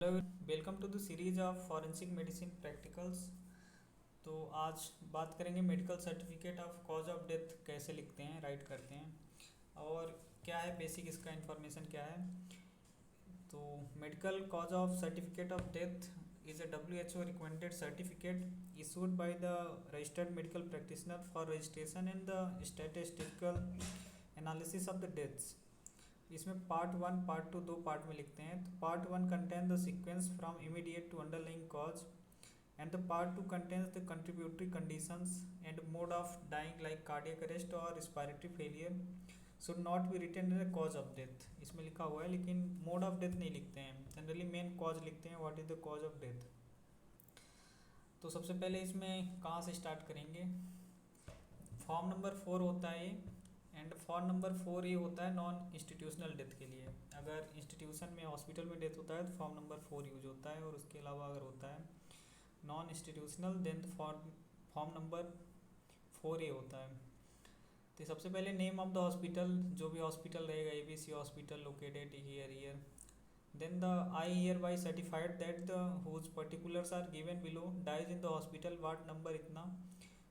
Hello, welcome to the series of forensic medicine practicals. तो आज बात करेंगे medical certificate of cause of death कैसे लिखते हैं, राइट करते हैं और क्या है बेसिक इसका इंफॉर्मेशन क्या है। तो medical cause of certificate of death is a WHO recommended certificate issued by the registered medical practitioner for registration and the statistical analysis of the deaths. इसमें पार्ट 1 पार्ट 2 दो पार्ट में लिखते हैं। तो part 1 contain the sequence from immediate to underlying cause and the part 2 contains the contributory conditions and mode of dying like cardiac arrest और respiratory failure should not be written in the cause of death. इसमें लिखा हुआ है लेकिन mode of death नहीं लिखते हैं, generally main cause लिखते हैं, what is the cause of death. तो सबसे पहले इसमें कहाँ से स्टार्ट करेंगे। फॉर्म नंबर 4 होता है एंड फॉर्म नंबर 4 ये होता है नॉन इंस्टीट्यूशनल डेथ के लिए। अगर इंस्टीट्यूशन में हॉस्पिटल में डेथ होता है तो फॉर्म नंबर 4 यूज होता है, और उसके अलावा अगर होता है non institutional then form number 4A होता है। तो सबसे पहले नेम ऑफ द हॉस्पिटल, जो भी हॉस्पिटल रहेगा, ABC hospital located here. Then the I hereby certified that the whose particulars are given below dies in the hospital ward number इतना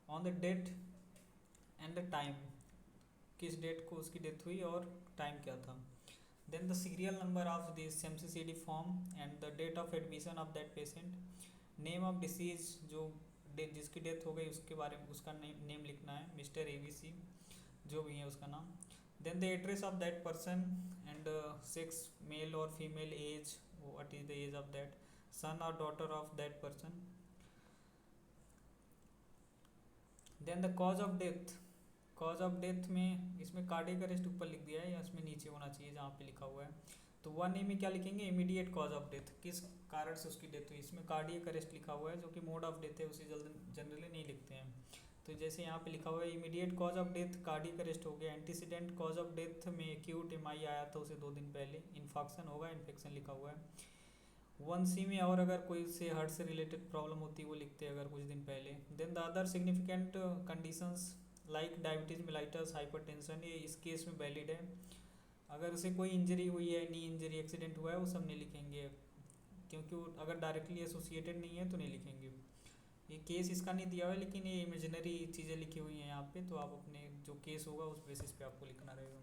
on the date and the time, किस date को उसकी death हुई और time क्या था। Then the serial number of this MCCD form and the date of admission of that patient. Name of disease, जो जिसकी डेथ हो गई उसके बारे में उसका नेम लिखना है, मिस्टर ABC जो भी है उसका नाम। Then the address of that person and sex, male और female, age, what is the age of that son और daughter of that person. Then the cause of death, cause of death में इसमें cardiac arrest ऊपर लिख दिया है या इसमें नीचे होना चाहिए जहाँ पे लिखा हुआ है। तो 1A में क्या लिखेंगे, इमीडिएट कॉज ऑफ डेथ, किस कारण से उसकी डेथ हुई। इसमें कार्डियक अरेस्ट लिखा हुआ है, जो कि मोड ऑफ डेथ है उसे जनरली नहीं लिखते हैं। तो जैसे यहाँ पे लिखा हुआ है immediate cause of death cardiac arrest हो गया। एंटीसीडेंट कॉज ऑफ डेथ में एक्यूट MI आया था उसे 2 दिन पहले, इन्फॉक्शन होगा, इन्फेक्शन लिखा हुआ है। 1C में और अगर कोई से हार्ट से रिलेटेड प्रॉब्लम होती है वो लिखते हैं अगर कुछ दिन पहले। Then the other significant conditions like diabetes mellitus hypertension, ये इस केस में वैलिड है। अगर उसे कोई इंजरी हुई है, नी इंजरी, एक्सीडेंट हुआ है, वो सब नहीं लिखेंगे क्योंकि वो अगर डायरेक्टली एसोसिएटेड नहीं है तो नहीं लिखेंगे। ये केस इसका नहीं दिया हुआ है लेकिन ये इमेजिनरी चीज़ें लिखी हुई हैं यहाँ पे, तो आप अपने जो केस होगा उस बेसिस पे आपको लिखना रहेगा।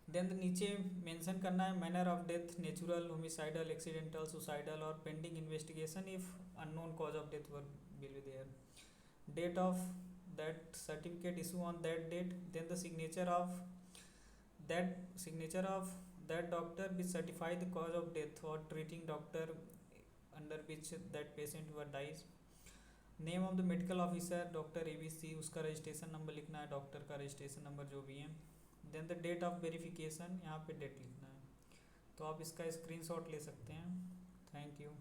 देन नीचे मेंशन करना है manner of death, natural, homicidal, accidental, suicidal और pending investigation if unknown cause of death where will be there. Date of that certificate issue on that date, then the signature of that doctor which certify the cause of death or treating doctor under which that patient were dies। Name of the medical officer doctor ABC, उसका registration number लिखना है, doctor का registration number जो भी है। Then the date of verification, यहाँ पे date लिखना है। तो आप इसका स्क्रीनशॉट ले सकते हैं। Thank you.